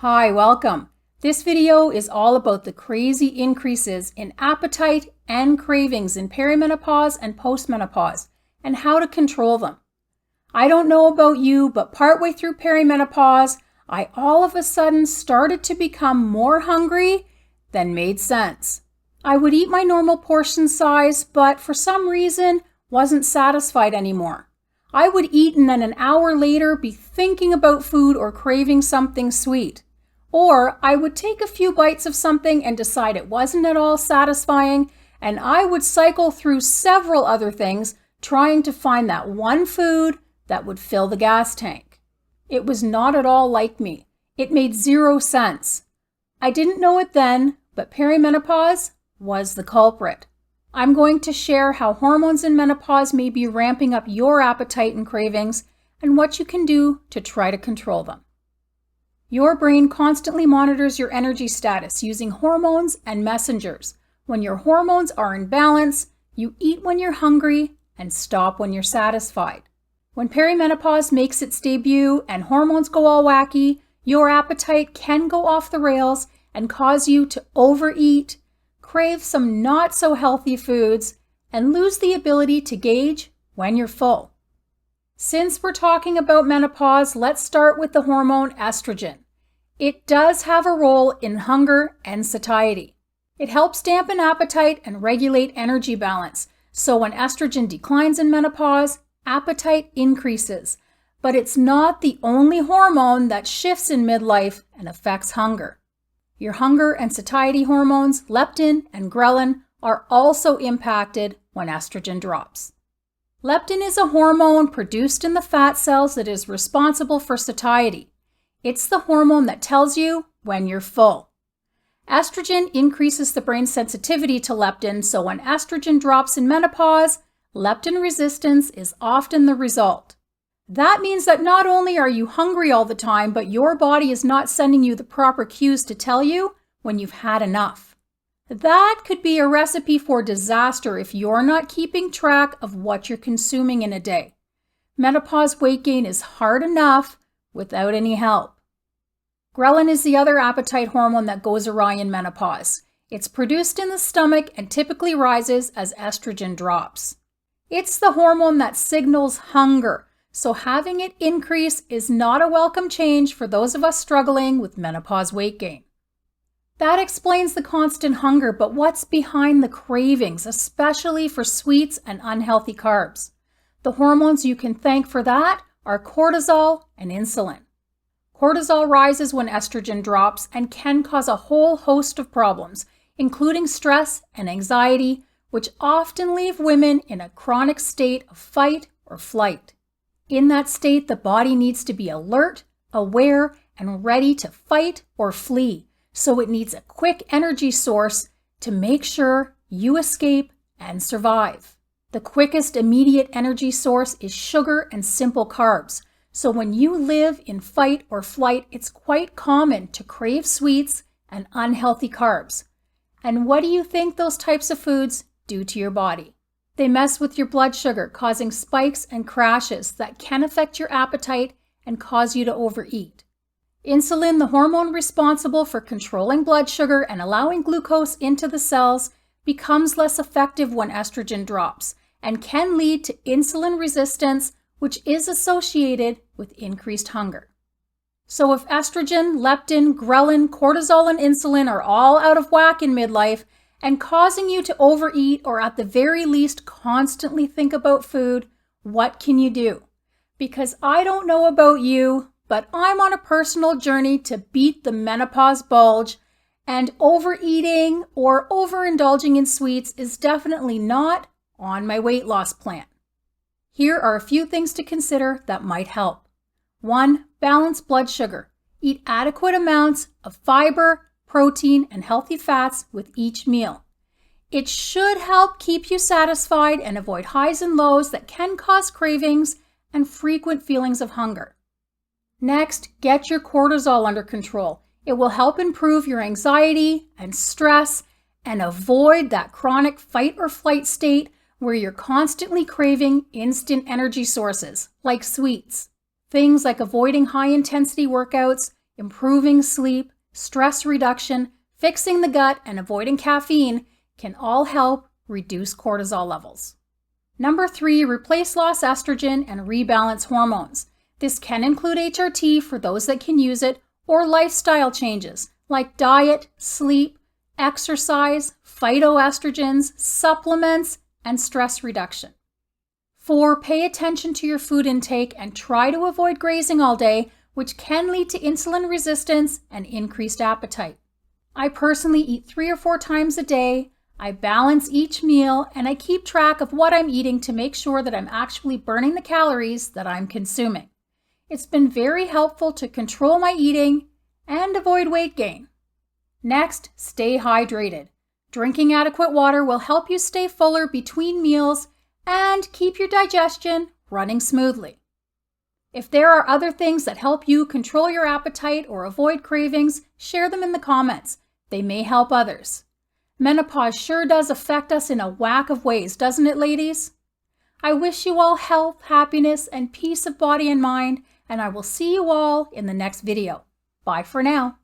Hi, welcome. This video is all about the crazy increases in appetite and cravings in perimenopause and postmenopause and how to control them. I don't know about you, but partway through perimenopause, I all of a sudden started to become more hungry than made sense. I would eat my normal portion size, but for some reason wasn't satisfied anymore. I would eat and then an hour later be thinking about food or craving something sweet. Or I would take a few bites of something and decide it wasn't at all satisfying, and I would cycle through several other things trying to find that one food that would fill the gas tank. It was not at all like me. It made zero sense. I didn't know it then, but perimenopause was the culprit. I'm going to share how hormones in menopause may be ramping up your appetite and cravings and what you can do to try to control them. Your brain constantly monitors your energy status using hormones and messengers. When your hormones are in balance, you eat when you're hungry and stop when you're satisfied. When perimenopause makes its debut and hormones go all wacky, your appetite can go off the rails and cause you to overeat, crave some not so healthy foods, and lose the ability to gauge when you're full. Since we're talking about menopause, let's start with the hormone estrogen. It does have a role in hunger and satiety. It helps dampen appetite and regulate energy balance. So when estrogen declines in menopause, appetite increases. But it's not the only hormone that shifts in midlife and affects hunger. Your hunger and satiety hormones, leptin and ghrelin, are also impacted when estrogen drops. Leptin is a hormone produced in the fat cells that is responsible for satiety. It's the hormone that tells you when you're full. Estrogen increases the brain's sensitivity to leptin, so when estrogen drops in menopause, leptin resistance is often the result. That means that not only are you hungry all the time, but your body is not sending you the proper cues to tell you when you've had enough. That could be a recipe for disaster if you're not keeping track of what you're consuming in a day. Menopause weight gain is hard enough without any help. Ghrelin is the other appetite hormone that goes awry in menopause. It's produced in the stomach and typically rises as estrogen drops. It's the hormone that signals hunger, so having it increase is not a welcome change for those of us struggling with menopause weight gain. That explains the constant hunger, but what's behind the cravings, especially for sweets and unhealthy carbs? The hormones you can thank for that are cortisol and insulin. Cortisol rises when estrogen drops and can cause a whole host of problems, including stress and anxiety, which often leave women in a chronic state of fight or flight. In that state, the body needs to be alert, aware, and ready to fight or flee. So it needs a quick energy source to make sure you escape and survive. The quickest immediate energy source is sugar and simple carbs. So when you live in fight or flight, it's quite common to crave sweets and unhealthy carbs. And what do you think those types of foods do to your body? They mess with your blood sugar, causing spikes and crashes that can affect your appetite and cause you to overeat. Insulin, the hormone responsible for controlling blood sugar and allowing glucose into the cells, becomes less effective when estrogen drops and can lead to insulin resistance, which is associated with increased hunger. So if estrogen, leptin, ghrelin, cortisol, and insulin are all out of whack in midlife and causing you to overeat or at the very least constantly think about food, what can you do? Because I don't know about you, but I'm on a personal journey to beat the menopause bulge, and overeating or overindulging in sweets is definitely not on my weight loss plan. Here are a few things to consider that might help. 1. Balance blood sugar. Eat adequate amounts of fiber, protein, and healthy fats with each meal. It should help keep you satisfied and avoid highs and lows that can cause cravings and frequent feelings of hunger. Next, get your cortisol under control. It will help improve your anxiety and stress and avoid that chronic fight or flight state where you're constantly craving instant energy sources like sweets. Things like avoiding high-intensity workouts, improving sleep, stress reduction, fixing the gut, and avoiding caffeine can all help reduce cortisol levels. Number 3, replace lost estrogen and rebalance hormones. This can include HRT for those that can use it, or lifestyle changes like diet, sleep, exercise, phytoestrogens, supplements, and stress reduction. 4, pay attention to your food intake and try to avoid grazing all day, which can lead to insulin resistance and increased appetite. I personally eat 3 or 4 times a day. I balance each meal and I keep track of what I'm eating to make sure that I'm actually burning the calories that I'm consuming. It's been very helpful to control my eating and avoid weight gain. Next, stay hydrated. Drinking adequate water will help you stay fuller between meals and keep your digestion running smoothly. If there are other things that help you control your appetite or avoid cravings, share them in the comments. They may help others. Menopause sure does affect us in a whack of ways, doesn't it, ladies? I wish you all health, happiness, and peace of body and mind, and I will see you all in the next video. Bye for now.